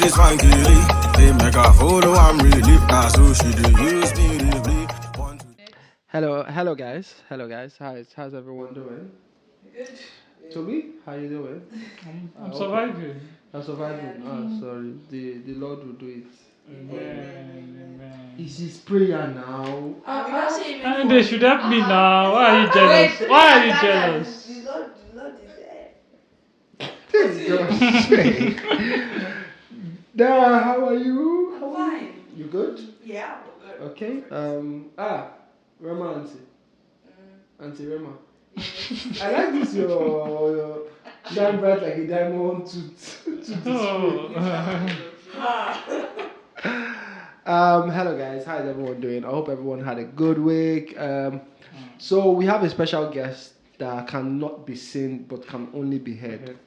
this funky Lee. They make a follow, I'm really. That's who she do. Use me, really. Hello, guys. How's everyone doing? Good. Toby, how you doing? I'm Okay. surviving. I'm surviving. Sorry. The Lord will do it. Amen. It's his prayer now. We don't say amen And for they should help me now. Why are you Wait, jealous? Why are you Ghana, jealous? the Lord is there. This is Dara, how are you? I'm fine. You good? Yeah, we're good. Okay. Rema Auntie. Auntie Rema. I like this your shine bright like a diamond to display. Hello guys, how is everyone doing? I hope everyone had a good week. So we have a special guest that cannot be seen but can only be heard.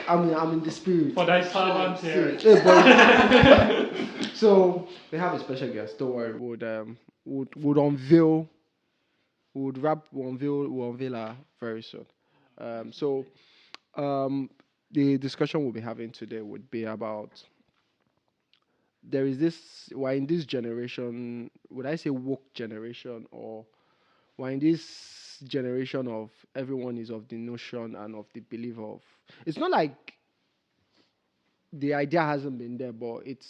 I'm in the spirit. For thy servant here. So we have a special guest. Don't worry. Would unveil. We'll unveil her very soon. The discussion we'll be having today would be about we're in this generation, would I say woke generation, or we're in this generation of everyone is of the notion and of the belief of, it's not like the idea hasn't been there, but it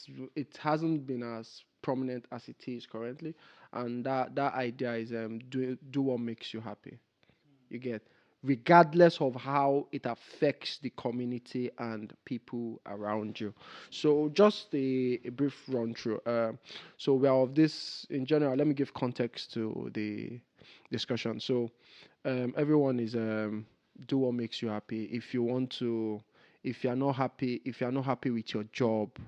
hasn't been as prominent as it is currently, and that idea is do what makes you happy. You get, regardless of how it affects the community and people around you. So just a brief run through. So we are of this in general. Let me give context to the discussion. So everyone is do what makes you happy. If you're not happy with your job,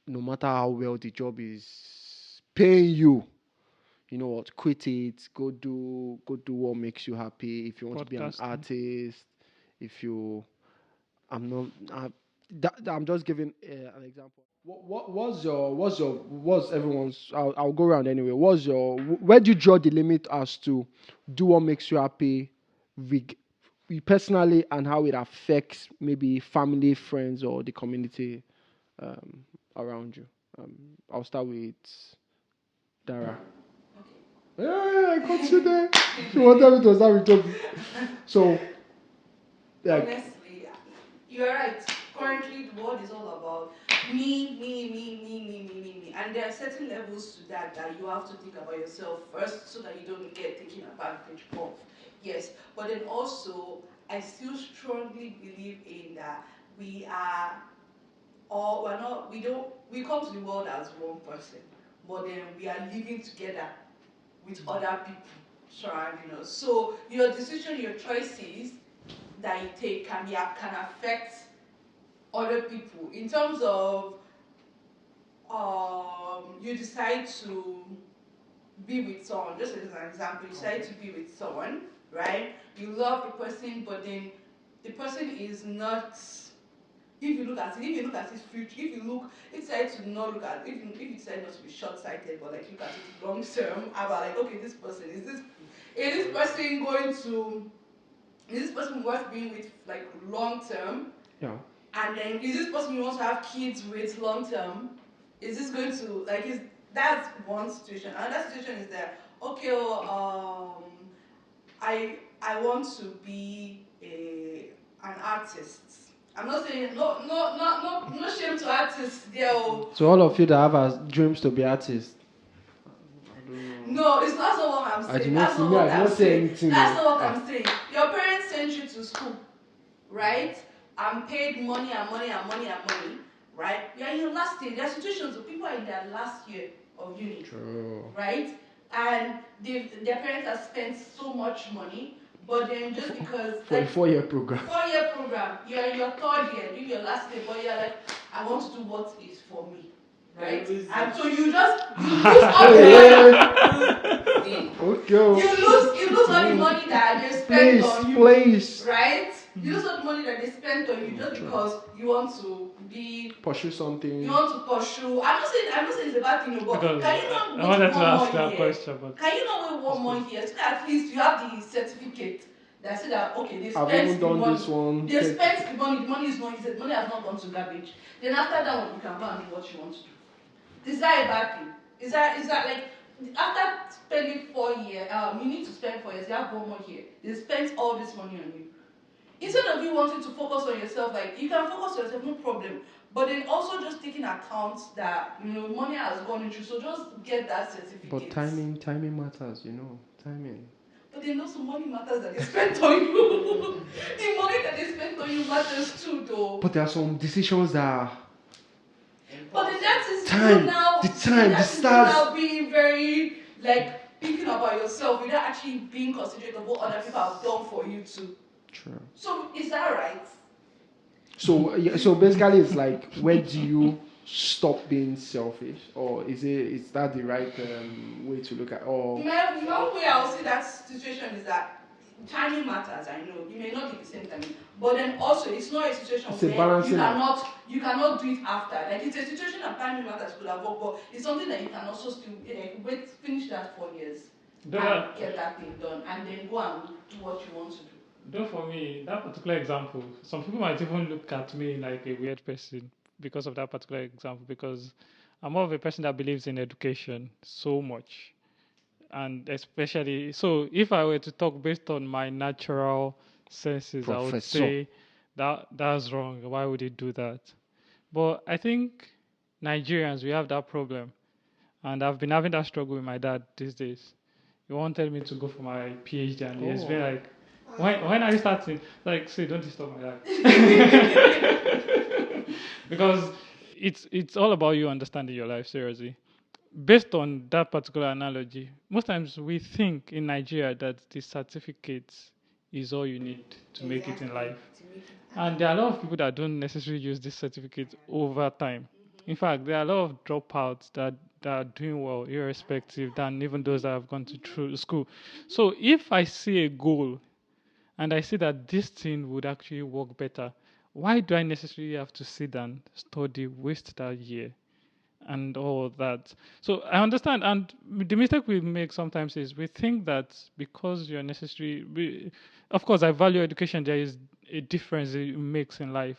no matter how well the job is paying you, you know what, quit it, go do what makes you happy. If you want to be an artist, if you I'm not I'm just giving an example. What's everyone's, I'll go around anyway. Where do you draw the limit as to do what makes you happy, reg- you personally, and how it affects maybe family, friends, or the community around you? I'll start with Dara. Hey, I caught you there. She wanted me to start with Toby. So, like, Honestly, you're right. Currently, the world is all about me. And there are certain levels to that you have to think about yourself first so that you don't get taken advantage of. Yes. But then also, I still strongly believe in that we are all, we're not, we come to the world as one person, but then we are living together with other people surrounding us. So your decision, your choices that you take can affect other people in terms of you decide to be with someone. Just as an example, you decide to be with someone, right? You love the person, but then the person is not. If you look at his future, if you decide to not look at, if you decide not to be short-sighted, but like look at it long term, about like, okay, this person is this person going to, is this person worth being with like long term? yeah. And then is this person you want to have kids with long term? Is this going to like is that's one situation. Another situation is that okay, I want to be an artist. I'm not saying no shame to artists there. So all of you that have as dreams to be artists. No, it's not so what I'm saying. I did not see me. I did not say anything. That's not what I'm saying. Your parents sent you to school, right? And paid money, right? You're in your last year. There are situations where people are in their last year of uni. True. Right? And their parents have spent so much money, but then just because for a 4-year program. 4-year program, you're in your third year, doing your last year, but you're like, I want to do what is for me. Right? And so you lose all the money. You lose all the money that they spent on you. Right? You lose all the money that they spent on you just because you want to pursue something. You want to pursue. I'm not saying it's a bad thing, but Because can you not I wanted to ask that question, but can you not wait one more year so that at least you have the certificate They say that okay, they I've spent even the done money. this one. They spent the money is not easy. Money has not gone to garbage. Then after that one, you can go and do what you want to do. Is that a bad thing? Is that like after spending 4 years, you need to spend 4 years. You have 1 more year. They spent all this money on you. Instead of you wanting to focus on yourself, like you can focus on yourself, no problem. But then also just taking account that money has gone into, so just get that certificate. But timing matters, timing. But then also money matters that they spent on you. The money that they spent on you matters too, though. But there are some decisions that But then that is time, you now. the time, that the is you stars. now being very like thinking about yourself without actually being considerate of what other people have done for you too. True. So is that right? So basically, it's like, where do you stop being selfish, or is that the right way to look at? Or My way I'll see that situation is that timing matters. I know you may not be the same timing, but then also it's not a situation It's a where balancing act. you cannot do it after. Like it's a situation that timing matters could have worked, but it's something that you can also still finish that 4 years and get that thing done, and then go and do what you want to do. Though for me, that particular example, some people might even look at me like a weird person because of that particular example, because I'm more of a person that believes in education so much. And especially, so if I were to talk based on my natural senses, I would Professor. say that's wrong. Why would it do that? But I think Nigerians, we have that problem. And I've been having that struggle with my dad these days. He wanted me to go for my PhD, and he's been like, when are you starting? Like, say, don't disturb my dad. Because it's all about you understanding your life, seriously. Based on that particular analogy, most times we think in Nigeria that the certificate is all you need to make it in life. And there are a lot of people that don't necessarily use this certificate over time. In fact, there are a lot of dropouts that are doing well, irrespective than even those that have gone to through school. So if I see a goal and I see that this thing would actually work better, why do I necessarily have to sit and study, waste that year and all that? So I understand, and the mistake we make sometimes is we think that because you're of course, I value education. There is a difference it makes in life,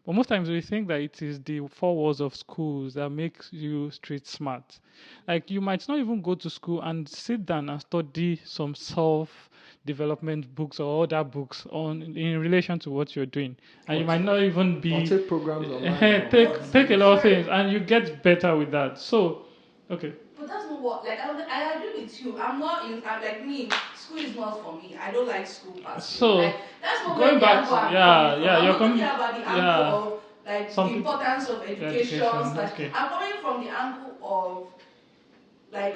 but most times we think that it is the four walls of schools that makes you street smart. Like you might not even go to school and sit down and study some self-development books or other books in relation to what you're doing, and you might not even be Or take programs online. take a lot of things, and you get better with that. So, okay. But that's not what, like, I agree with you. I'm like me, school is not for me. I don't like school personally. So, like, that's not going where the back angle to- I'm yeah, coming yeah, from. you're I'm not coming- talking about the angle yeah. of, like, Some the people- importance of education. Okay. I'm coming from the angle of, like,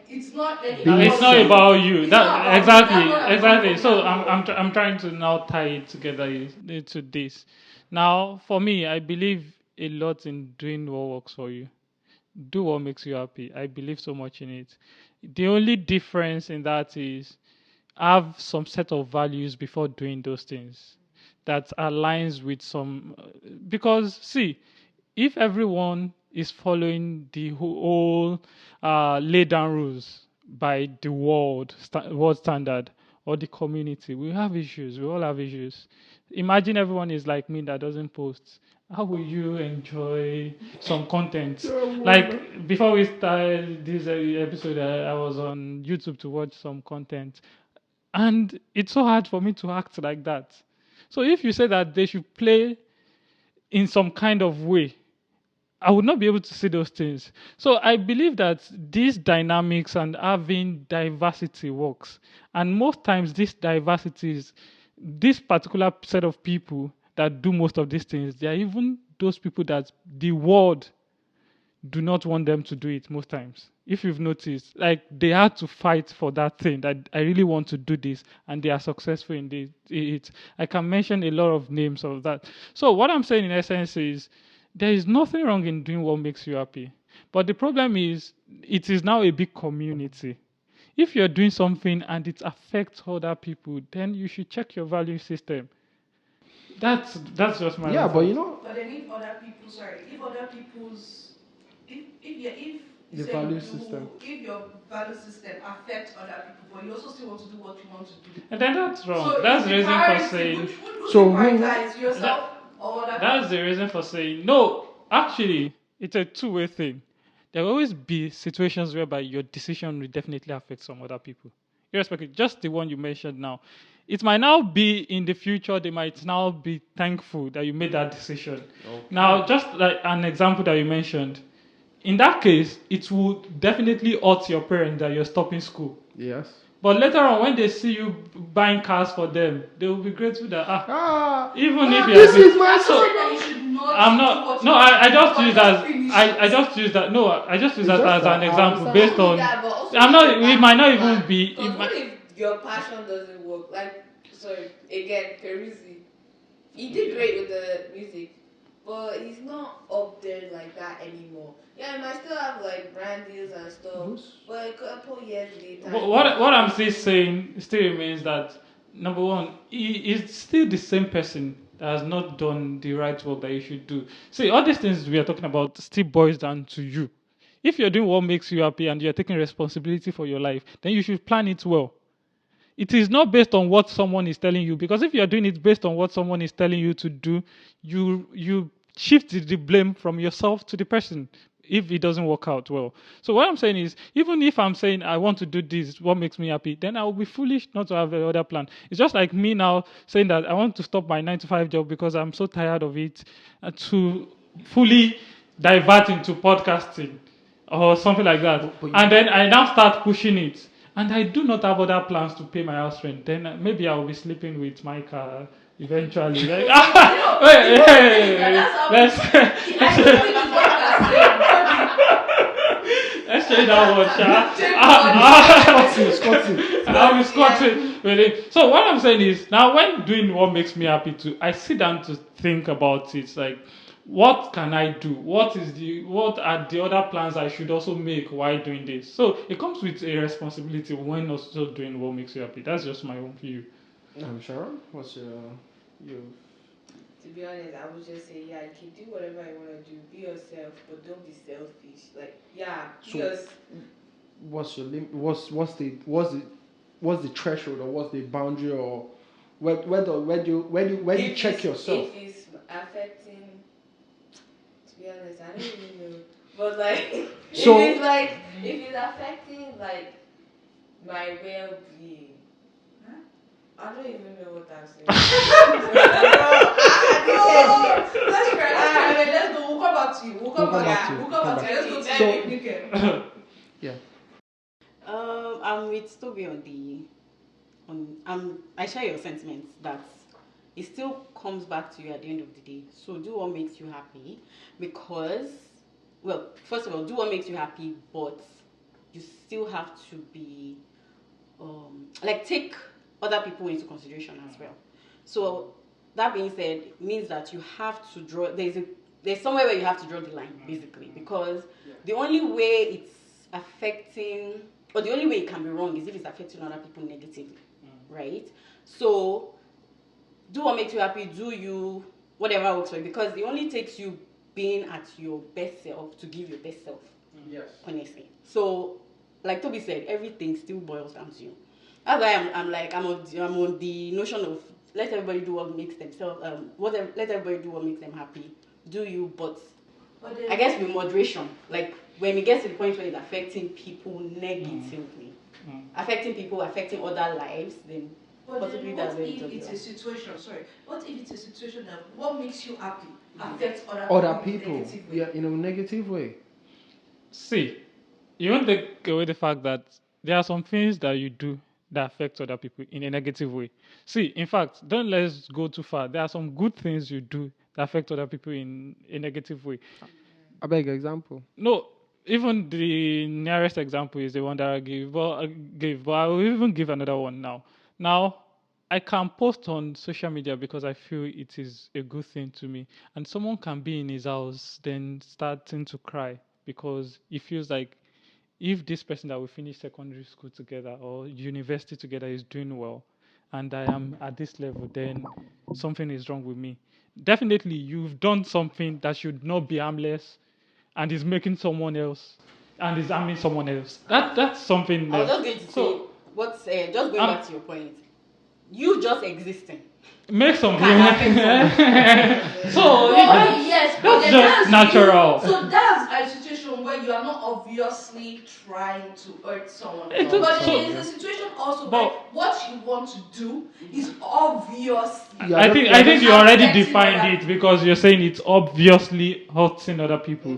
it's not, like, It's not about you. It's That not about me. exactly, That's what I'm exactly. coming So from. I'm trying to now tie it together to this. Now, for me, I believe a lot in doing what works for you. Do what makes you happy. I believe so much in it. The only difference in that is have some set of values before doing those things that aligns with some, because see, if everyone is following the whole laid down rules by the world standard or the community, we have issues. We all have issues. Imagine everyone is like me that doesn't post. How will you enjoy some content? Like before we started this episode, I was on YouTube to watch some content, and it's so hard for me to act like that. So if you say that they should play in some kind of way, I would not be able to see those things. So I believe that these dynamics and having diversity works. And most times these diversities, this particular set of people that do most of these things, they are even those people that the world do not want them to do it most times. If you've noticed, like they had to fight for that thing that I really want to do this, and they are successful in it. I can mention a lot of names of that. So what I'm saying in essence is there is nothing wrong in doing what makes you happy. But the problem is it is now a big community. If you're doing something and it affects other people, then you should check your value system. That's just my Yeah, own but thought. But then if other people's, if You The say value you system. if your value system affects other people, but you also still want to do what you want to do. And then that's wrong. So That's it's the the reason for priority. saying. Which do So you who- prioritize yourself or other That's the reason for saying no. Actually, it's a two-way thing. There will always be situations whereby your decision will definitely affect some other people, irrespective. Just the one you mentioned now. It might now be in the future. They might now be thankful that you made that decision. Now, just like an example that you mentioned, in that case, it would definitely hurt your parents that you're stopping school. Yes. But later on, when they see you buying cars for them, they will be grateful that even if you this are is my So that you should not I'm do not. what No, you I want just to do, use but that. finish I it. just use that. No, I just use It's that just as that an I example understand. based Not on. only that, but also I'm not. your It might not passion, even be. because It what might, if your passion doesn't work? Like, sorry, again, Peruzzi. He did great with the music, but he's not up there like that anymore. Yeah, he might still have like brand deals and stuff, but a couple years later. what I'm still saying still remains that number one, he is still the same person that has not done the right work that you should do. See, all these things we are talking about still boils down to you. If you're doing what makes you happy and you're taking responsibility for your life, then you should plan it well. It is not based on what someone is telling you, because if you are doing it based on what someone is telling you to do, you shift the blame from yourself to the person if it doesn't work out well. So what I'm saying is, even if I'm saying I want to do this, what makes me happy, then I will be foolish not to have the other plan. It's just like me now saying that I want to stop my 9 to 5 job because I'm so tired of it, to fully divert into podcasting or something like that. But you- And then I now start pushing it. And I do not have other plans to pay my house rent. Then maybe I will be sleeping with my car eventually. Like, let's I don't think it's what I'm saying. let's change that word, Sha. Scotty. I'll be squatting. Really. So what I'm saying is, now when doing what makes me happy too, I sit down to think about it. Like, what can I do? What are the other plans I should also make while doing this? So it comes with a responsibility when also doing what makes you happy. That's just my own view. I'm sure. What's your To be honest, I would just say, yeah, you can do whatever you want to do. Be yourself, but don't be selfish. Like, yeah, So- because what's your limit? What's the threshold, or what's the boundary, or where do you check yourself? If it's affecting, to be honest, I don't even know. But like, So- if it's affecting like my well-being, I don't even know what I'm saying. Let's go. We'll come back to you. We'll come back to you. Let's go to So- Nikem. Yeah. I'm with Toby I share your sentiments that it still comes back to you at the end of the day. So do what makes you happy, because, well, first of all, do what makes you happy, but you still have to be, take other people into consideration as well. So that being said, it means that you have to draw. There's somewhere where you have to draw the line, basically, because the only way it's affecting, or the only way it can be wrong, is if it's affecting other people negatively, right? So do what makes you happy. Do you whatever works for you, because it only takes you being at your best self to give your best self. Yes. Honestly. So, like Toby said, everything still boils down to you. That's why I'm on the notion of let everybody do what makes themselves let everybody do what makes them happy. Do you, but But then, I guess with moderation. Like when it gets to the point where it's affecting people negatively, affecting other lives, then But possibly then that's what where if it it's a does situation, what if it's a situation that what makes you happy affects Other other people. negatively? Yeah, in a negative way. See, you won't take away the fact that there are some things that you do that affect other people in a negative way. See, in fact, don't let's go too far. There are some good things you do that affect other people in a negative way. I beg example. No, even the nearest example is the one that I gave, but I will even give another one now. Now, I can post on social media because I feel it is a good thing to me, and someone can be in his house then starting to cry because he feels like if this person that we finish secondary school together or university together is doing well, and I am at this level, then something is wrong with me. Definitely, you've done something that should not be harmless and is making someone else. and is harming someone else. That's something I was else. just going to say, So what's just going Um, back to your point. You just existing. make some Can happen so Well, yes, but that's then just natural. So that's a situation where you are not obviously trying to hurt someone. It's But so- there is a situation also where But- what you want to do is obvious. Yeah, I think you already affecting defined other it because you're saying it's obviously hurting other people.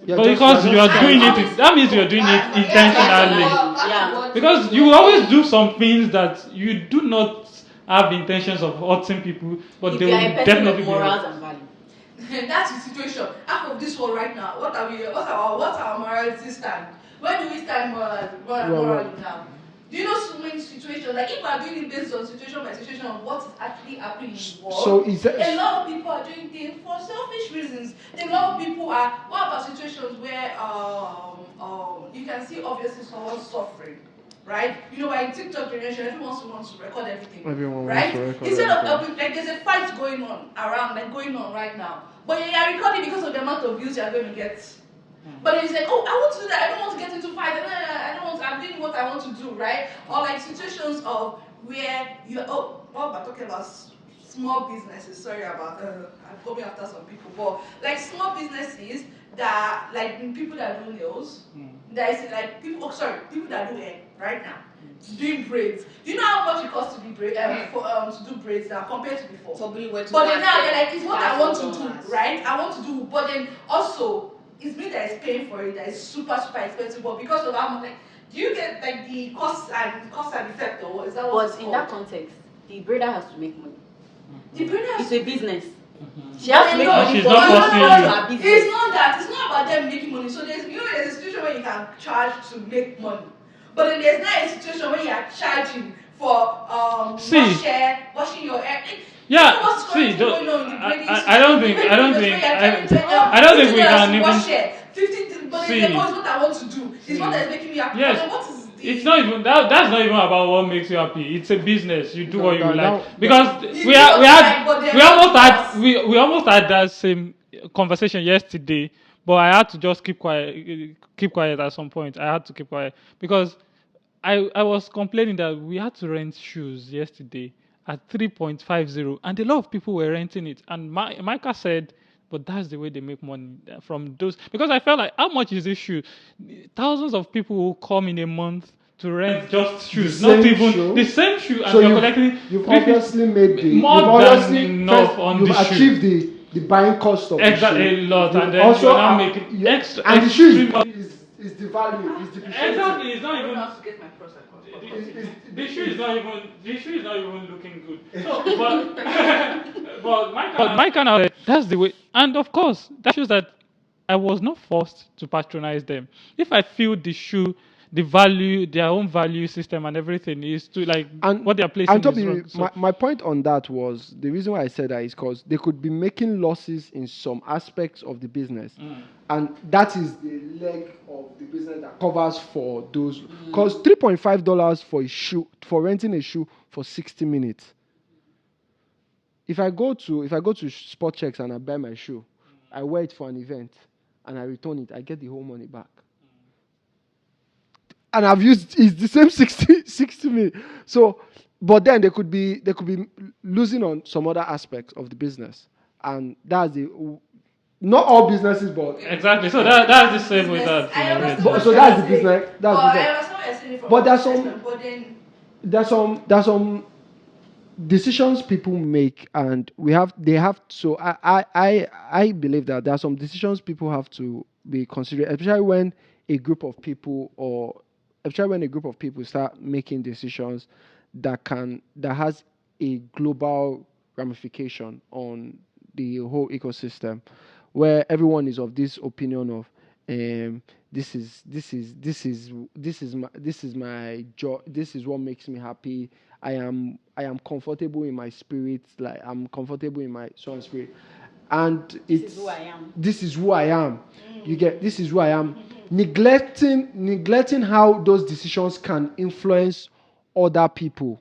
Yeah, But just- because you are just- doing it, that means you're doing it intentionally. Yeah. Because you will always do some things that you do not have intentions of hurting people, but If they you will are a person definitely of be morals hurt. and values. That's the situation. Half of this world right now. What's our morality stand? Where do we stand morally now? Do you know so many situations? Like if we are doing it based on situation by situation of what is actually happening in the world. So is that- a lot of people are doing things for selfish reasons. A lot of people are. What about situations where you can see obviously someone suffering? Right? You know, by TikTok generation, everyone wants to record everything. Everyone wants right? to record Instead of everything. like there's a fight going on right now. But you are recording because of the amount of views you are going to get. But then it's like, oh, I want to do that. I don't want to get into fight. I'm doing what I want to do, right? Or like situations of where what about talking about small businesses? Sorry about I'm coming after some people, but like small businesses that like people that do nails, that is like people that do hair right now. Doing braids. Do you know how much it costs to be to do braids now compared to before? Probably went to But then now market, they're like, it's what I want to do, $5,000. right? I want to do, but then also it's me that is paying for it that is super expensive. But because of how much, like, do you get like the cost and effect, or what is that? What But in that context, the braider has to make money. the braider It's a business. Mm-hmm. She has to make No, money she's for not forcing you. her business. It's not that. It's not about them making money. So there's a situation where you can charge to make money, but then there's not a situation where you are charging for See. washing your hair. Yeah, what's see, going on in the braiding I don't think we can even $50, but See. then it's what I want to do. It's what that's making me happy. Yes. But then what is the It's not even that's not even about what makes you happy. It's a business. You do No, what you no, like. no. Because You we do are what we you had like, but then we almost what had else? we almost had that same conversation yesterday, but I had to just keep quiet at some point. I had to keep quiet because I was complaining that we had to rent shoes yesterday at 3.50 and a lot of people were renting it, and Micah said, but that's the way they make money from those, because I felt like, how much is this shoe? Thousands of people will come in a month to rent just shoes, not same even shoe? the same shoe, and So you're you've, collecting you've 350 obviously made the more you've than obviously enough first, on you've the shoe. achieved the buying cost of Exactly, the shoe. a lot, You've and then you're now making extra. and the shoe extreme- is the value, is depreciating. Exactly, it's not I don't even. know how to get my pros and cons. The shoe is not even looking good. So, but my kind of that's the way, and of course that shows that I was not forced to patronize them. If I feel the shoe, the value, their own value system and everything is to like And what they are placing and is Toby, wrong. So, my point on that was the reason why I said that is because they could be making losses in some aspects of the business, and that is the leg of the business that covers for those. Because $3.5 for a shoe, for renting a shoe for 60 minutes. If I go to Spot Checks and I buy my shoe, I wear it for an event, and I return it, I get the whole money back. And I've used it's the same 60 minutes. So, but then they could be losing on some other aspects of the business, and that's the not all businesses, but exactly. So that's the same with business. that. I you know, understand But- what so you're that's the saying. business- that's But business. I understand what you're saying from But there's that some- perspective, but then there's some decisions people make, and they have. So I believe that there are some decisions people have to be considered, especially when a group of people start making decisions that has a global ramification on the whole ecosystem, where everyone is of this opinion of this is my job, this is what makes me happy. I am comfortable in my spirit, like I'm comfortable in my soul and spirit, and This it's is who I am. this is who I am. You get, this is who I am. Neglecting how those decisions can influence other people.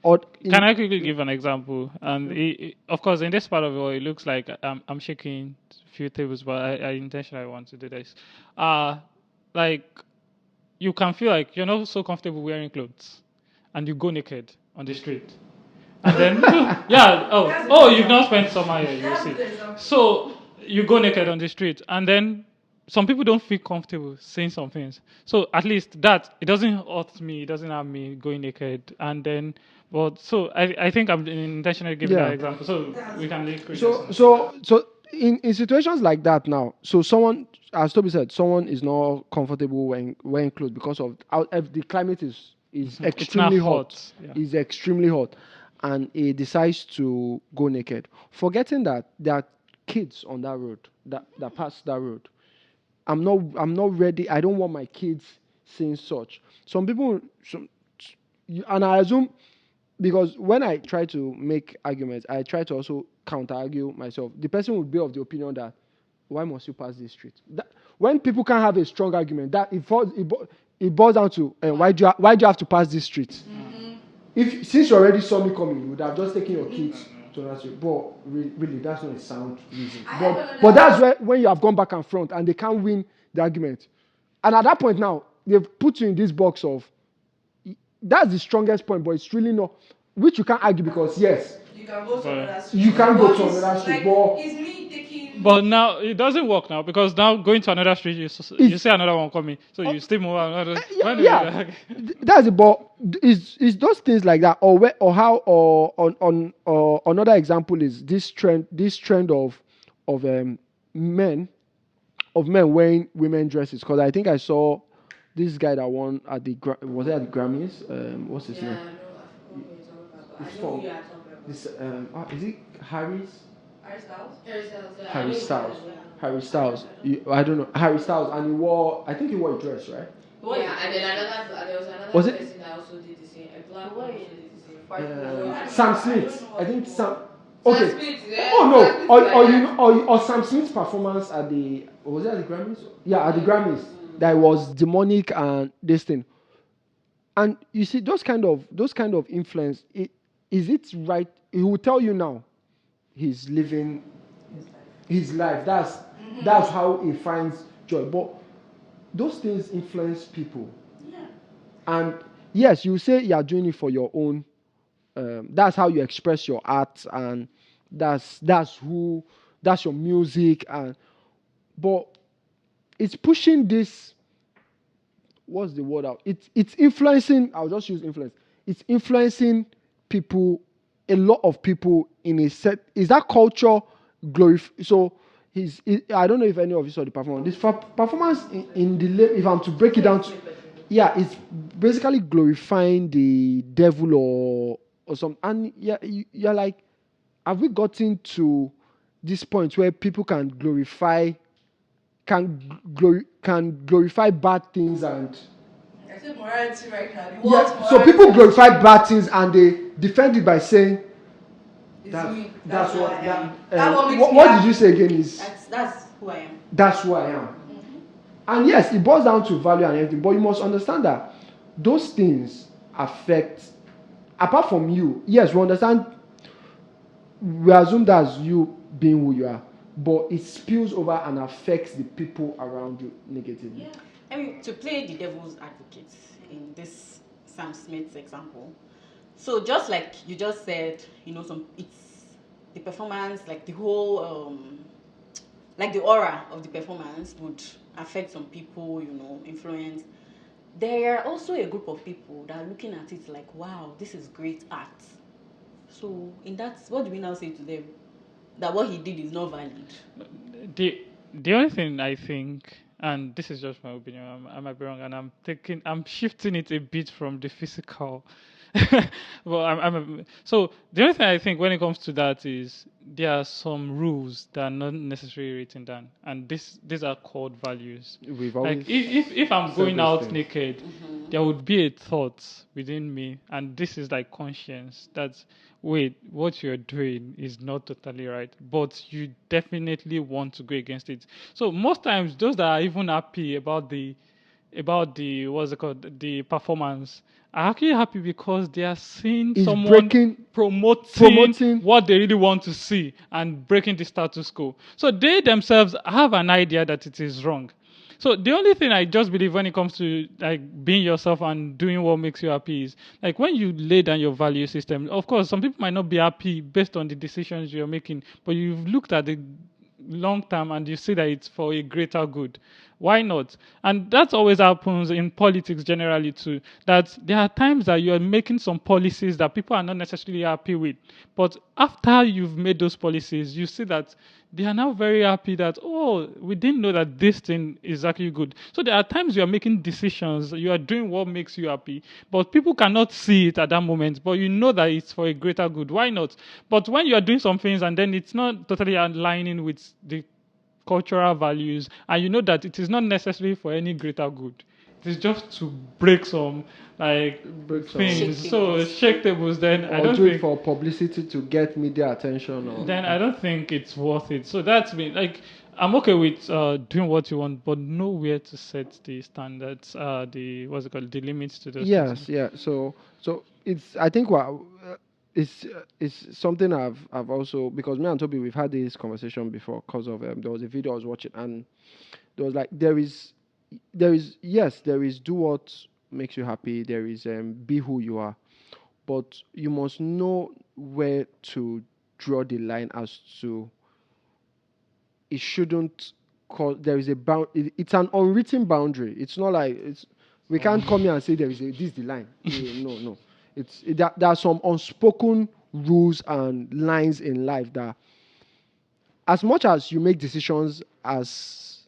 Can I quickly give an example? And of course, in this part of the world, it looks like I'm shaking a few tables, but I intentionally want to do this. like you can feel like you're not so comfortable wearing clothes, and you go naked on the street, and then yeah, you've not spent summer here, you That's see. the example. So you go naked on the street, and then some people don't feel comfortable saying some things. So at least that it doesn't hurt me, it doesn't have me going naked, and then. But so I think I'm intentionally giving Yeah. that example, so we can link So in situations like that now, so someone, as Toby said, someone is not comfortable wearing clothes because of if the climate is It's extremely not hot. Yeah. Is extremely hot, and he decides to go naked, forgetting that there are kids on that road that pass that road. I'm not ready. I don't want my kids seeing such. Some people, and I assume, because when I try to make arguments, I try to also counter argue myself. The person would be of the opinion that why must you pass this street? When people can't have a strong argument, that it boils down to why do you have to pass this street? If since you already saw me coming, you would have just taken your kids to that street. But really, that's not a sound reason. But that's where when you have gone back and front and they can't win the argument, and at that point now they've put you in this box of that's the strongest point, but it's really not, which you can't argue because yes, You can go to another street. you can go But to it's another street, like, but it's me taking. But now it doesn't work now because now going to another street, you see another one coming, so you still move on. That's it. But is those things like that, or where, or how, or another example is this trend of men wearing women dresses, because I think I saw this guy that won at was it at the Grammys? What's his Yeah, I name? know. I forgot what you're talking about. It's I know from who you are talking about. This is it Harry's? Harry Styles? Harry Styles. Harry Styles. I don't know. Harry Styles, and I think he wore a dress, right? Yeah, and then there was another Was it- person that also did the same. A black one also did the same. Sam Smith. I think Sam. Sam Okay. Smith, yeah. Oh no! Sam Smith Or like you that. know, or Sam Smith's performance at was it at the Grammys? Yeah, at the Grammys. That was demonic and this thing. And you see those kind of influence. Is it right? He will tell you now. He's living his life. That's how he finds joy. But those things influence people. Yeah. And yes, you say you are doing it for your own. That's how you express your art, and that's your music, but it's pushing this. What's the word out? It's influencing. I'll just use influence. It's influencing people, a lot of people in a set. Is that culture So I don't know if any of you saw the performance. This performance if I'm to break it down, it's basically glorifying the devil or something. And you're like, have we gotten to this point where people can glorify bad things and I say morality right now. The word so morality people glorify bad things and they defend it by saying is that's me. that's what who I that, am. That one makes me what did happy. you say again is That's who I am. that's who I am. And yes, it boils down to value and everything, but you must understand that those things affect, apart from you. Yes, we understand. We assume that's you being who you are, but it spills over and affects the people around you negatively. Yeah. I mean, to play the devil's advocate in this Sam Smith's example. So just like you just said, it's the performance, like the whole, like the aura of the performance would affect some people, influence. There are also a group of people that are looking at it like, wow, this is great art. So in that, what do we now say to them? That what he did is not valid. The only thing I think, and this is just my opinion, I might be wrong, and I'm shifting it a bit from the physical. Well, so the only thing I think when it comes to that is there are some rules that are not necessarily written down, and these are called values. We've always Like if I'm said going those out things. naked, there would be a thought within me, and this is like conscience that wait, what you're doing is not totally right, but you definitely want to go against it. So most times those that are even happy about the what's it called, the performance are actually happy because they are seeing It's someone promoting what they really want to see and breaking the status quo. So they themselves have an idea that it is wrong. So the only thing I just believe when it comes to like being yourself and doing what makes you happy is like when you lay down your value system. Of course, some people might not be happy based on the decisions you're making, but you've looked at the long term and you see that it's for a greater good. Why not? And that always happens in politics generally too. That there are times that you're making some policies that people are not necessarily happy with. But after you've made those policies, you see that they are now very happy that, oh, we didn't know that this thing is actually good. So there are times you are making decisions, you are doing what makes you happy, but people cannot see it at that moment, but you know that it's for a greater good. Why not? But when you are doing some things and then it's not totally aligning with the cultural values, and you know that it is not necessarily for any greater good. It is just to break some like Break some- things. Shake So tables. shake tables. Then I Or don't do it think. for publicity to get media attention. Or Then I don't think it's worth it. So that's been like I'm okay with doing what you want, but know where to set the standards, the what's it called, the limits to those yes, things. yeah. So it's I think what it's something I've also, because me and Toby we've had this conversation before because of there was a video I was watching, and there was like there is do what makes you happy, there is be who you are, but you must know where to draw the line as to it shouldn't cause there is a it's an unwritten boundary. It's not like it's we can't come here and say there is this is the line. No. There are some unspoken rules and lines in life that as much as you make decisions as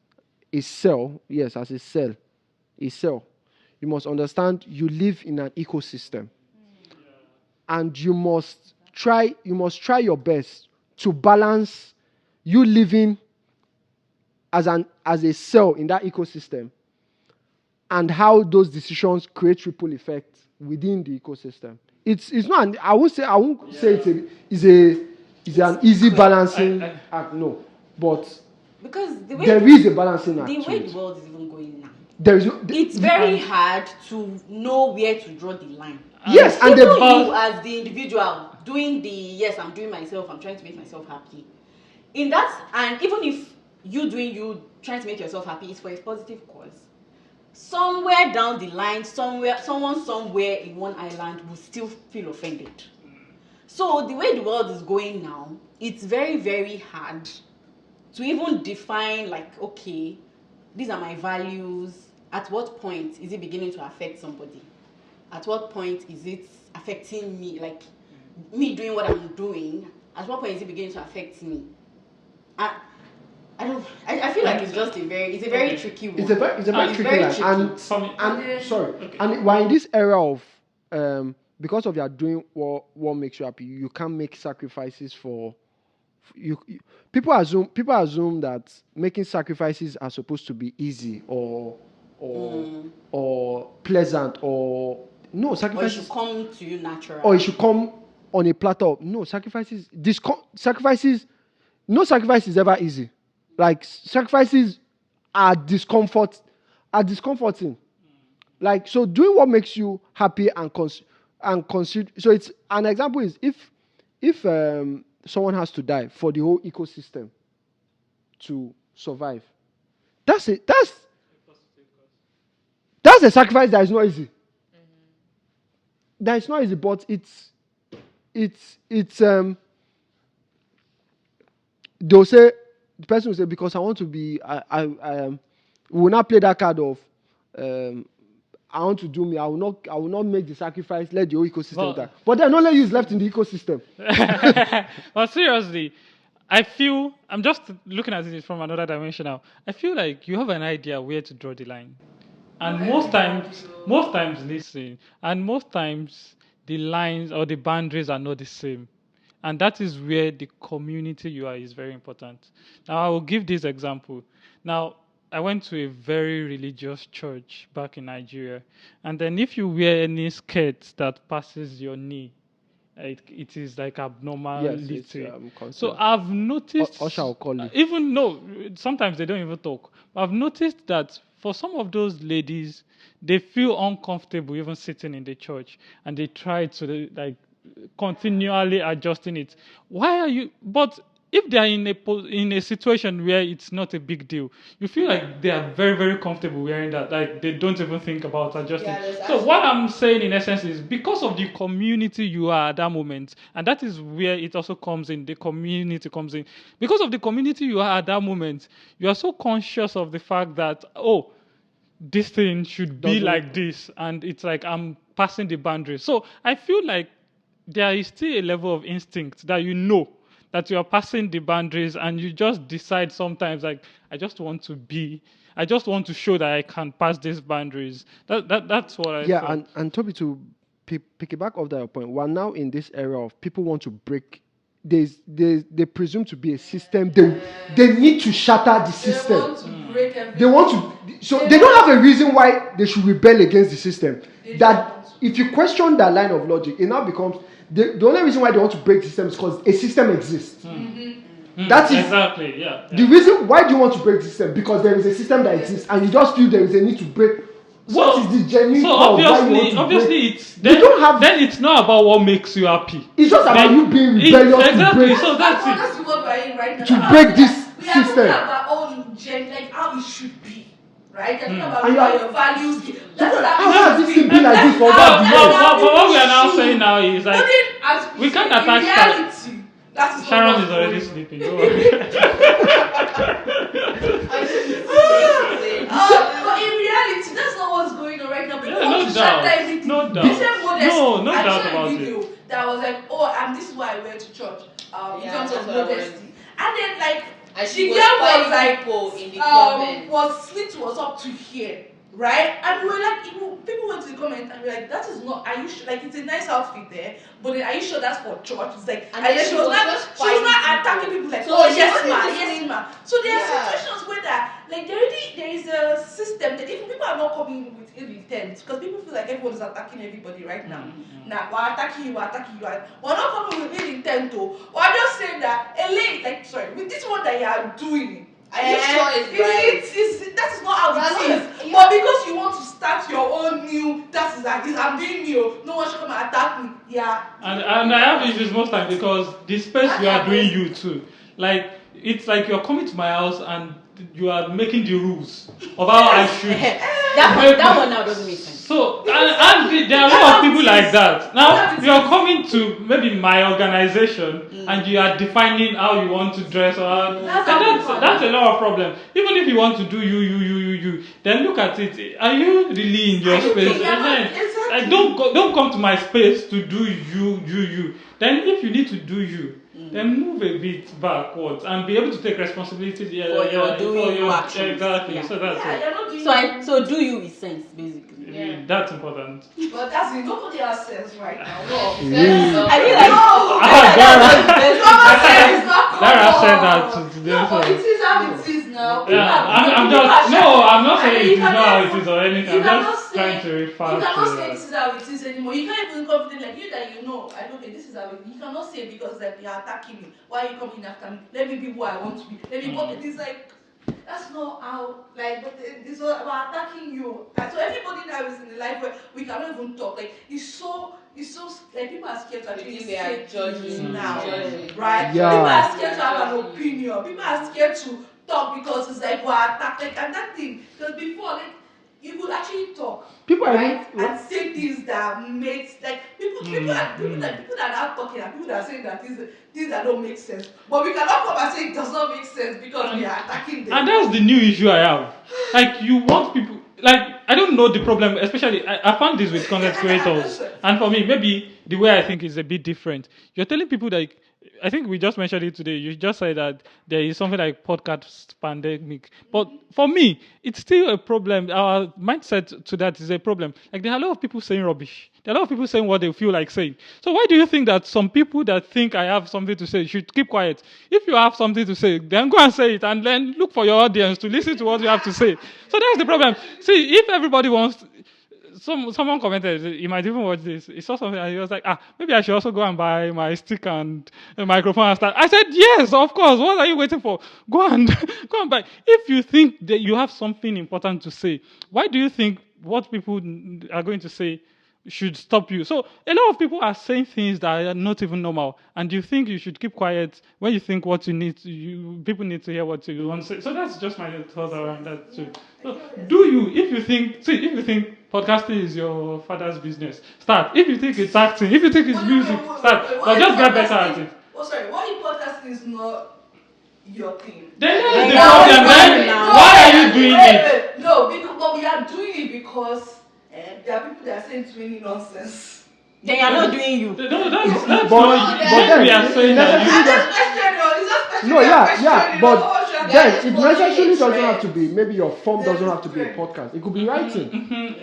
a cell, yes, as a cell, you must understand you live in an ecosystem. And you must try your best to balance you living as a cell in that ecosystem and how those decisions create ripple effects within the ecosystem. It's not I won't say it's an easy balancing act, no. But Because the way there is a balancing act. the to way it. the world is even going now, There is no, it's very hard to know where to draw the line. yes, and Even the you as the individual doing the yes, I'm doing myself, I'm trying to make myself happy. In that, and even if you trying to make yourself happy is for a positive cause, somewhere down the line, someone somewhere in one island will still feel offended. So the way the world is going now, it's very, very hard to even define like, okay, these are my values. At what point is it beginning to affect somebody? At what point is it affecting me, like me doing what I'm doing? At what point is it beginning to affect me? I feel like it's a very tricky one. it's a very tricky line. And For me- sorry, and we're in this era of because of you are doing what makes you happy, you can't make sacrifices for you. People assume that making sacrifices are supposed to be easy or pleasant, or no Or it sacrifices, should come to you natural. or it should come on a platter. No sacrifices. No sacrifice is ever easy. Like sacrifices are discomforting. Like, so doing what makes you happy and consider. So it's an example is if someone has to die for the whole ecosystem to survive. That's a sacrifice that is not easy. That is not easy, but they'll say, the person will say, because I want to be we will not play that card of I want to do me. I will not make the sacrifice. Let the whole ecosystem die. But then only you is left in the ecosystem. But seriously, I feel I'm just looking at it from another dimension now. I feel like you have an idea where to draw the line, and most times, listen, and most times the lines or the boundaries are not the same, and that is where the community you are is very important. Now I will give this example. Now I went to a very religious church back in Nigeria, and then if you wear any skirt that passes your knee, it is like abnormal. Yes, it's, so considered. I've noticed. Usher will call you. Even no, sometimes they don't even talk. I've noticed that for some of those ladies, they feel uncomfortable even sitting in the church, and they try to like continually adjusting it. Why are you? But if they are in a situation where it's not a big deal, you feel like they are very, very comfortable wearing that. Like they don't even think about adjusting. Yeah, there's So what I'm saying in essence is because of the community you are at that moment, and that is where it also comes in. The community comes in because of the community you are at that moment. You are so conscious of the fact that this thing should be Doesn't- like this, and it's like I'm passing the boundary. So I feel like there is still a level of instinct that you know that you are passing the boundaries, and you just decide sometimes like I just want to show that I can pass these boundaries. That's what I Yeah, felt. and Toby, to pick it back off that point, we're now in this era of people want to break. They presume to be a system. They need to shatter the They system. want to break everything. They want to, so they don't have a reason why they should rebel against the system. They That don't. if you question that line of logic, it now becomes the only reason why they want to break the system is because a system exists. That is Exactly, yeah. the reason. Why do you want to break the system? Because there is a system that exists, and you just feel there is a need to break. What is the genuine So cause why you want to obviously break? it's You don't have. then it's not about what makes you happy. It's just about Then you being it's- rebellious to exactly. break. So that's it. That's what we're in right now. To Now, break this we are system. talking about all like how it should be, right? You're talking about And you how are- your values. How has this thing been like this for over But the That's years? how what we people are now should. saying now is But like then, as we can't in attach reality. That is Sharon not is what's already going sleeping. Don't worry. But in reality, that's not what's going on right now. People Yeah, want no to doubt. shatter everything. No doubt. This same modesty. No I doubt saw about a it. video that was like, oh, and this is why I went to church. In Yeah, terms of that's what I modesty. And then like And she the was girl was fighting like, people in the comments. was slit was up to here, right? And we were like, people went to the comment and we were like, that is not. Are you sure? Like, it's a nice outfit there, but then are you sure that's for church? It's like, And and, then then she was not, just she was not fighting attacking people. people like, So oh she yes wasn't ma, listening. yes ma. So there are Yeah. situations where that, like, there is a system that even people are not coming with ill intent because people feel like everyone is attacking everybody right now. Now we're attacking you, we're attacking you. We're not coming with ill intent though. We're just saying that with this one that you are doing. Are you sure it's right? That is not how That's it is. not- But because you want to start your own new, that is like this. I'm doing new. No one should come and attack me. Yeah. And I have issues most times because the space you are doing you too. Like it's like you're coming to my house and you are making the rules of how I should. that one now doesn't make sense. So and there are a lot of people like that. Now you are coming to maybe my organization and you are defining how you want to dress or how, and that's a lot of problem. Even if you want to do you, then look at it. Are you really in your Are you space? kidding? Then, Exactly. like, don't come to my space to do you. Then if you need to do you, then move a bit backwards and be able to take responsibility For your doing your actions. Exactly. Yeah. So that's Yeah, it. you're not doing So do you with sense, basically. Yeah. That's important. But that's it. Nobody has sense right now. No. I feel like Lara said that today. No, but So. it is how it is now. Yeah, I'm not saying it is not how it is or anything. I'm just trying to refer You cannot say to this is how it is anymore. You can't even confident like you that you know. I don't think this is how it is. You cannot say because like you're attacking me. Why are you coming after me? Let me be who I want to be. Let me. But it is like that's not how. Like, but it's all about attacking you. And so everybody now is in a life where we cannot even talk. Like it's so like people are scared to actually Because they are say things judging now. judging. Right? Yeah. People are scared to have an opinion. People are scared to talk because it's like we're attacked. Like, and that thing, because before, like, you could actually talk. People are right? even- And say things that makes like people that are not talking and people that are saying that things that don't make sense. But we cannot come and say it does not make sense because we are attacking them. And that's the new issue I have. Like you want people like I don't know the problem, especially I found this with content creators. And for me, maybe the way I think is a bit different. You're telling people that I think we just mentioned it today. You just said that there is something like podcast pandemic. But for me, it's still a problem. Our mindset to that is a problem. Like there are a lot of people saying rubbish. There are a lot of people saying what they feel like saying. So why do you think that some people that think I have something to say should keep quiet? If you have something to say, then go and say it and then look for your audience to listen to what you have to say. So that's the problem. See, if everybody wants someone commented, you might even watch this. He saw something and he was like, maybe I should also go and buy my stick and a microphone and start. I said, yes, of course. What are you waiting for? Go and buy. If you think that you have something important to say, why do you think what people are going to say should stop you. So a lot of people are saying things that are not even normal, and you think you should keep quiet when you think what you need. People need to hear what you want to say. So that's just my thought around that too. So do you, if you think podcasting is your father's business, start. If you think it's acting, if you think it's music, start. But just get better at it. Oh, sorry. Why podcasting is not your thing? Then Then the now problem. it's Then now. why are you doing it? No, because but we are doing it because there are people that are saying too many nonsense. They are not doing you. No, that's But- not. but Then we are then saying that. I just question you. It's just question. No, yeah, question, you know, but what should I then just it follow necessarily the doesn't trend? have to be. Maybe your form doesn't There's have to be a trend. podcast. It could be writing.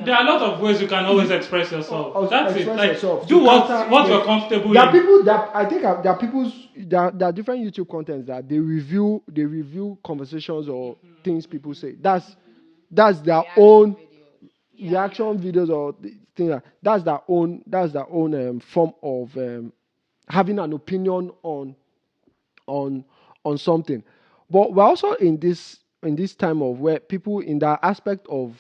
There are a lot of ways you can always express yourself. Or That's it. express Like, yourself. do You what counter- you're comfortable There are in. people that I think there are people's there are different YouTube contents that they review conversations or things people say. That's their own reaction videos or thing like that's their own form of having an opinion on something. But we're also in this time of where people in that aspect of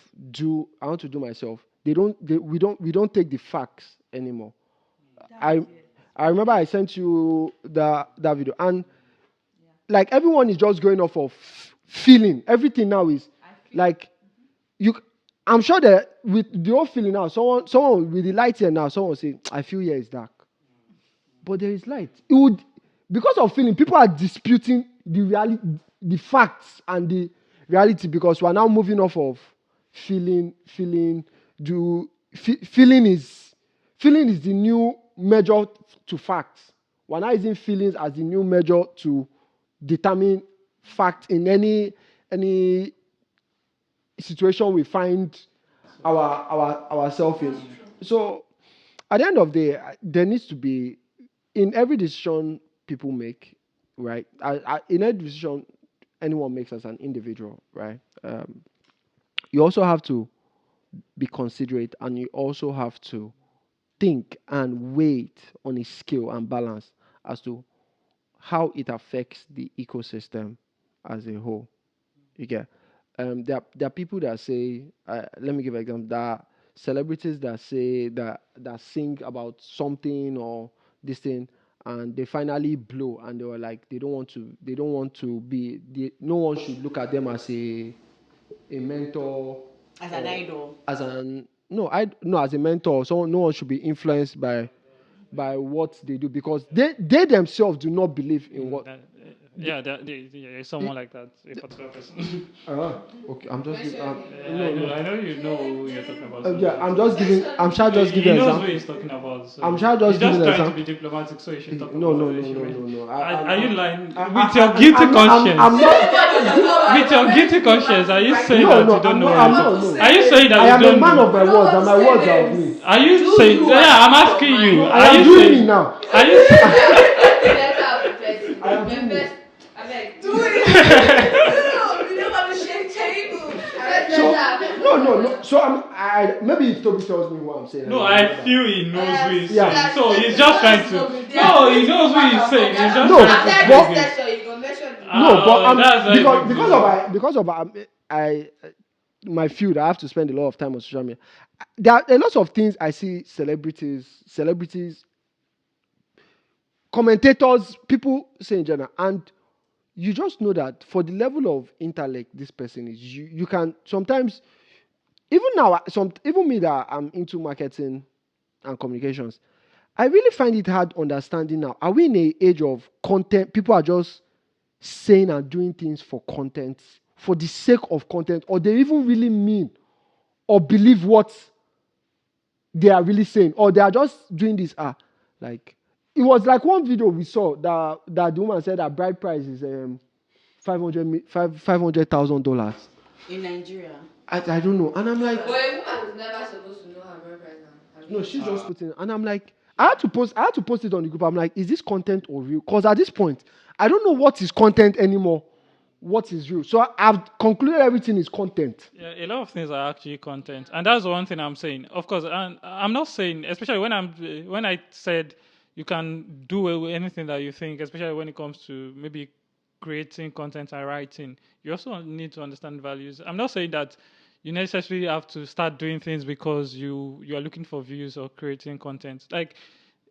I want to do myself. We don't take the facts anymore. I remember I sent you that video, and like everyone is just going off of feeling. Everything now is like you. I'm sure that with the whole feeling now, someone with the light here now, someone will say, "I feel here is dark," but there is light. It would because of feeling. People are disputing the reality, the facts, and the reality because we are now moving off of feeling. Feeling is the new measure to facts. We're now using feelings as the new measure to determine fact in any situation we find ourselves in. So at the end of the day, there needs to be in every decision people make, right? In every decision anyone makes as an individual, right? You also have to be considerate, and you also have to think and wait on a scale and balance as to how it affects the ecosystem as a whole. You get there are people that say, let me give an example. There are celebrities that say that sing about something or this thing, and they finally blow, and they were like they don't want to be. No one should look at them as a mentor, As an or idol. as an no, as a mentor. Someone, no one should be influenced by what they do because they themselves do not believe in what. Someone like that, a particular person. Okay, I'm just giving. I know you know who you're talking about. So Yeah, I'm just giving. I'm sure just he giving an knows example. what he's talking about. So I'm sure just he's just giving an trying to example. be diplomatic, so he should talk No, about no, the no, issue. no, no, no. Are you lying I- with your I- guilty I'm conscience? not. With your guilty conscience, are you saying No, that no, you don't I'm know? not- I'm anything? not, no. Are you saying that I you am a don't man know? of my words, and my words are of me. Are you Do saying? you Yeah, I'm want asking your you. mind? I Are am you doing saying? it now. Are you? Let's have a person. I am doing it. Members, I beg. Do it. You don't want to shake table. No. So maybe if Toby tells me what I'm saying. No, I'll I remember. feel he knows who he's Yeah. saying. So he's just trying to. No, he knows who he's saying. He's just No, trying to. After but- this session, you go mention the No, but that's very big deal. because of my field, I have to spend a lot of time on social media. There are a lot of things I see celebrities, commentators, people say in general, and you just know that for the level of intellect this person is, you can sometimes, even now, even me that I'm into marketing and communications, I really find it hard understanding now. Are we in an age of content? People are just saying and doing things for content, for the sake of content, or they even really mean or believe what they are really saying, or they are just doing this. Like it was like one video we saw that the woman said that bride price is $500,000. In Nigeria. I don't know, and I'm like, But a woman is never supposed to know her birth right now. no, she's just putting, and I'm like, I had to post it on the group. I'm like, is this content or real? Because at this point, I don't know what is content anymore, what is real. So I've concluded everything is content. Yeah, a lot of things are actually content, and that's the one thing I'm saying. Of course, and I'm not saying, especially when I said you can do anything that you think, especially when it comes to maybe creating content and writing. You also need to understand values. I'm not saying that you necessarily have to start doing things because you are looking for views or creating content. Like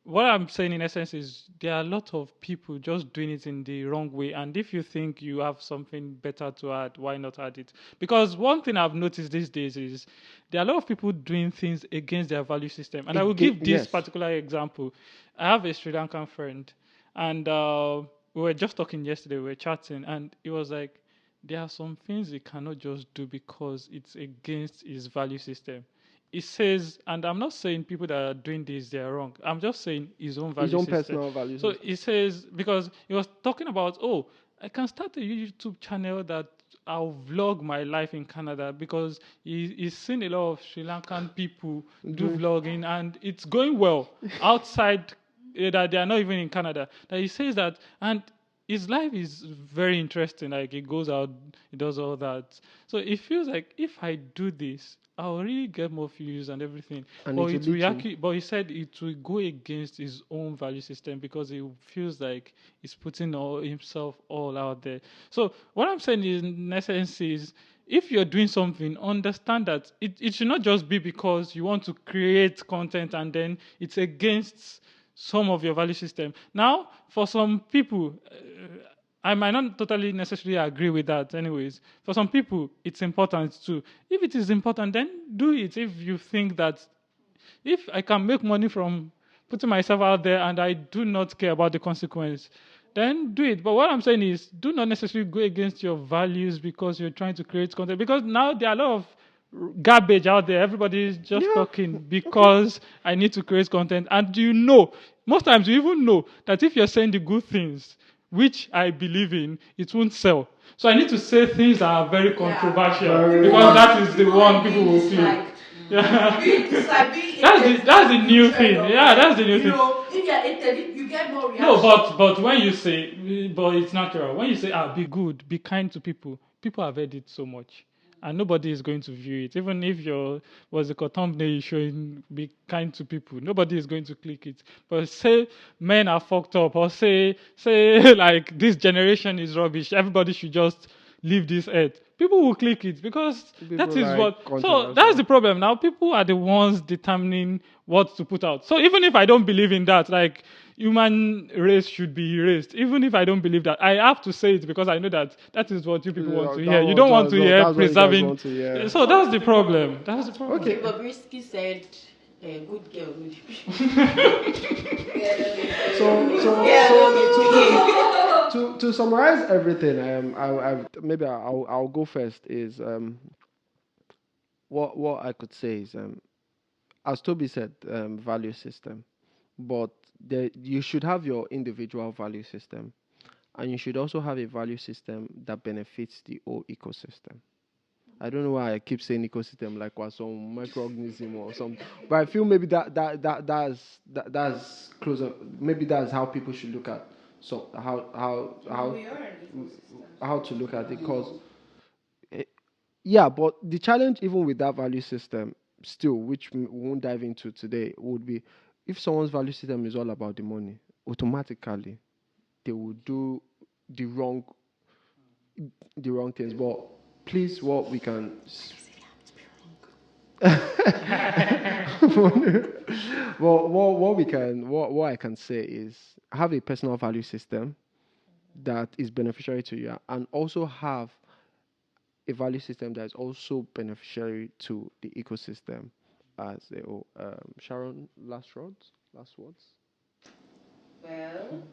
what I'm saying in essence is there are a lot of people just doing it in the wrong way. And if you think you have something better to add, why not add it? Because one thing I've noticed these days is there are a lot of people doing things against their value system. And I will give this Yes. particular example. I have a Sri Lankan friend, and we were just talking yesterday, we were chatting, and it was like, there are some things he cannot just do because it's against his value system. It says, and I'm not saying people that are doing this they are wrong. I'm just saying his own value His own system. personal value So system. it says because he was talking about, oh, I can start a YouTube channel that I'll vlog my life in Canada because he's seen a lot of Sri Lankan people do vlogging and it's going well outside that they are not even in Canada. That he says that and his life is very interesting. Like he goes out, he does all that. So it feels like if I do this, I'll really get more views and everything. And But it will it will lead to- actually, but he said it will go against his own value system because he feels like he's putting all himself all out there. So what I'm saying is, in essence, is if you're doing something, understand that it should not just be because you want to create content and then it's against some of your value system. Now, for some people, I might not totally necessarily agree with that, anyways. For some people, it's important too. If it is important, then do it. If you think that if I can make money from putting myself out there and I do not care about the consequence, then do it. But what I'm saying is, do not necessarily go against your values because you're trying to create content. Because now there are a lot of garbage out there. Everybody is just talking because I need to create content. And you know, most times you even know that if you're saying the good things, which I believe in, it won't sell. So I need to say things that are very controversial Very- because that is the People one like people being will feel. disliked. Yeah. Being disliked, being That's hated the is new trend thing. of Yeah, life. that's the new You thing. know, if you're hated, you get more reaction. No, but when you say, but it's natural. When you say, be good, be kind to people, people have heard it so much, and nobody is going to view it. Even if your was a thumbnail showing be kind to people, nobody is going to click it. But say men are fucked up, or say like this generation is rubbish. Everybody should just leave this earth. People will click it because that People is like what. So controversial. that's the problem. Now people are the ones determining what to put out. So even if I don't believe in that, like human race should be erased. Even if I don't believe that, I have to say it because I know that that is what you people want to Yeah, hear. You don't want to hear that's what you guys preserving. want to hear. So that's the problem. That's the problem. Okay. Bobrisky said, good girl, good. To summarize everything, I'll go first. Is what I could say is as Toby said, value system, but you should have your individual value system, and you should also have a value system that benefits the whole ecosystem. I don't know why I keep saying ecosystem like was some microorganism or something, but I feel maybe that's closer. Maybe that's how people should look at We are an ecosystem. how to look at it. Because yeah, but the challenge even with that value system still, which we won't dive into today, would be if someone's value system is all about the money, automatically they will do the wrong things. But please, what we can well, what I can say is have a personal value system that is beneficiary to you, and also have a value system that is also beneficiary to the ecosystem as a whole. Sharon, last words. Well,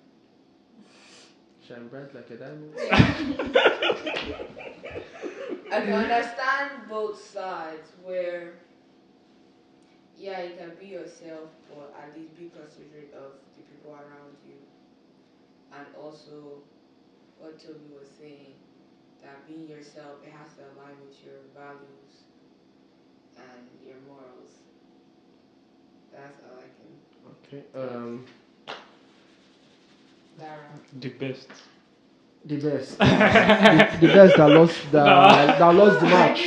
Shine bright like a diamond. I can understand both sides where, yeah, you can be yourself, but at least be considerate of the people around you. And also, what Toby was saying, that being yourself, it has to align with your values and your morals. That's all I can. Okay. Dara. The best. The best. the best that lost the match.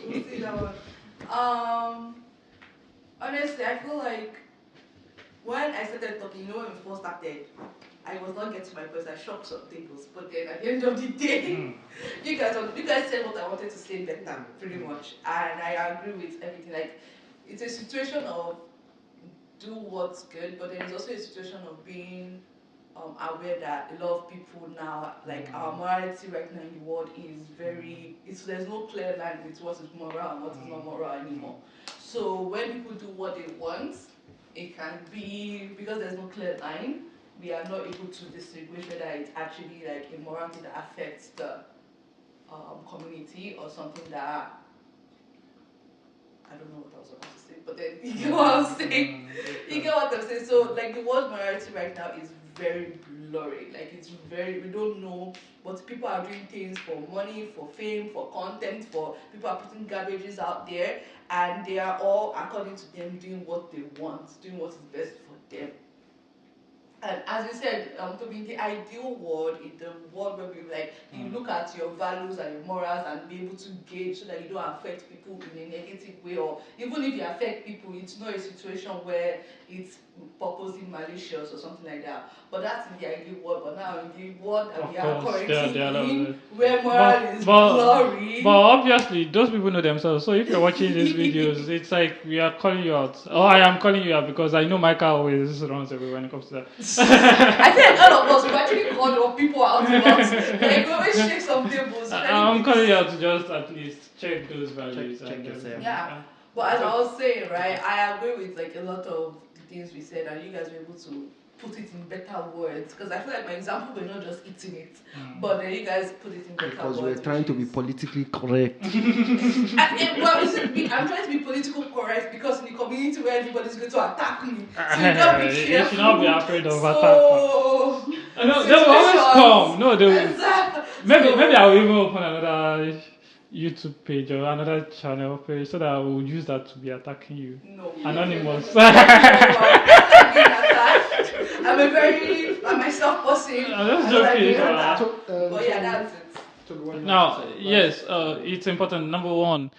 We'll see that one. Honestly, I feel like when I started talking, when we first started, I was not getting my voice. I shocked some tables, but then at the end of the day, you guys said what I wanted to say better, pretty much, and I agree with everything. Like, it's a situation of do what's good, but then it's also a situation of being aware that a lot of people now, like our morality right now in the world is there's no clear line with what is moral and what is not moral anymore. So when people do what they want, it can be because there's no clear line. We are not able to distinguish whether it's actually like a morality that affects the community or something that I don't know what I was about to say, but then you get what I'm saying. You get what I'm saying. So like the word morality right now is very blurry. Like we don't know, but people are doing things for money, for fame, for content, for people are putting garbages out there, and they are all according to them doing what they want, doing what is best for them. And as you said, to be in the ideal world, in the world where you look at your values and your morals and be able to gauge so that you don't affect people in a negative way, or even if you affect people, it's not a situation where it's purposely malicious or something like that. But that's in the ideal world. But now in the world that we are currently in, where moral is blurry. But obviously, those people know themselves. So if you're watching these videos, it's like we are calling you out. Oh, I am calling you out because I know Michael always runs away when it comes to that. I think all of us we've actually called our people out a lot. Like we always shake some tables. I'm calling you out to just at least check those values. Check yourself. Yeah. But as I was saying, right, I agree with like a lot of the things we said, and you guys were able to put it in better words. Because I feel like my example, we're not just eating it, but then you guys put it in better words. Because we're trying to be politically correct. I'm trying to be politically correct because in the community where everybody's going to attack me, so you gotta be careful. You should not be afraid of attack. No, they will always come. No, they will. Exactly. Maybe I will even open another YouTube page or another channel page so that I will use that to be attacking you. No. Anonymous. I'm myself person. I'm just joking. But yeah, that's it. Now, yes, it's important. Number one,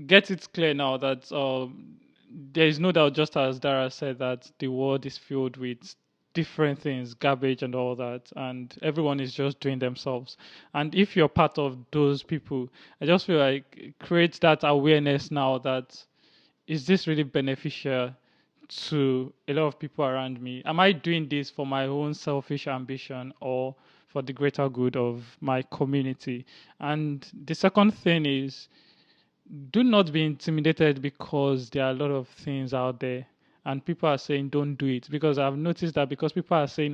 get it clear now that there is no doubt, just as Dara said, that the world is filled with different things, garbage and all that, and everyone is just doing themselves. And if you're part of those people, I just feel like create that awareness now that is this really beneficial to a lot of people around me? Am I doing this for my own selfish ambition or for the greater good of my community? And the second thing is, do not be intimidated because there are a lot of things out there and people are saying don't do it, because I've noticed that because people are saying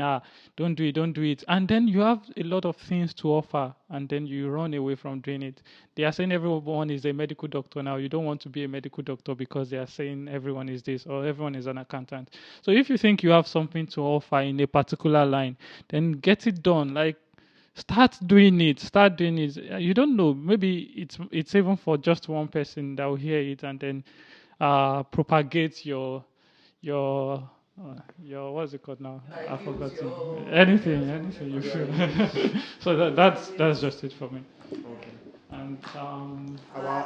don't do it, and then you have a lot of things to offer and then you run away from doing it. They are saying everyone is a medical doctor now. You don't want to be a medical doctor because they are saying everyone is this or everyone is an accountant. So if you think you have something to offer in a particular line, then get it done. Like, start doing it. You don't know, maybe it's even for just one person that will hear it and then propagate your what's it called now? I forgot. Anything you feel. So that's just it for me. Okay. And Our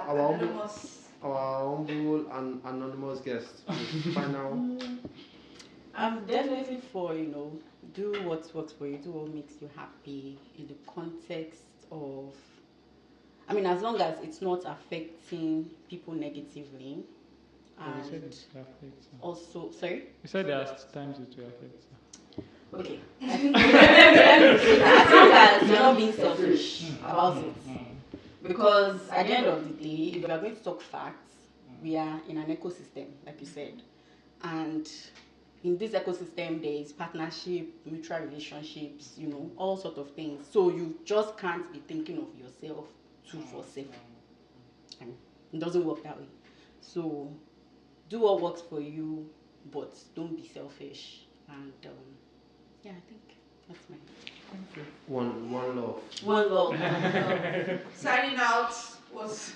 humble and anonymous guest. Final. I'm definitely for, do what works for you, do what makes you happy in the context of, as long as it's not affecting people negatively. you said it affects. Also, sorry? You said there are times it will affect. Okay. I think as long as you're not being selfish about it. Because at the end of the day, if we are going to talk facts, we are in an ecosystem, like you said. And in this ecosystem, there is partnership, mutual relationships, all sorts of things. So you just can't be thinking of yourself 2/7. It doesn't work that way. So do what works for you, but don't be selfish. And I think that's my. Thank you. One love. One love. Signing out was.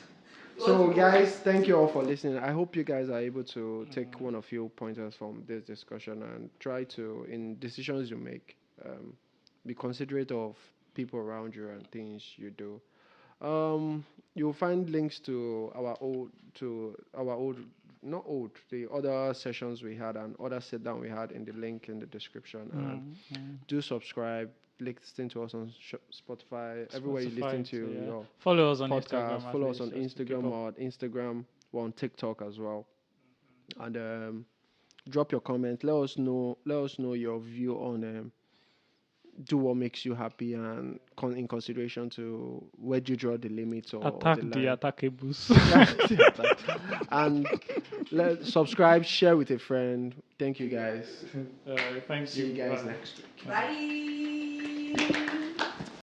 So guys, thank you all for listening. I hope you guys are able to take one or few pointers from this discussion and try to, in decisions you make, be considerate of people around you and things you do. You'll find links to our old not old, the other sessions we had and other sit down we had in the link in the description. And do subscribe, listen to us on Spotify, everywhere you listen to your follow us on podcast. Instagram. Follow us on Instagram. We're on TikTok as well. And drop your comment. Let us know your view on do what makes you happy, and in consideration to where do you draw the limits or Attack the the line. attackables. And subscribe, share with a friend. Thank you guys. Thanks. See you guys next week. Bye.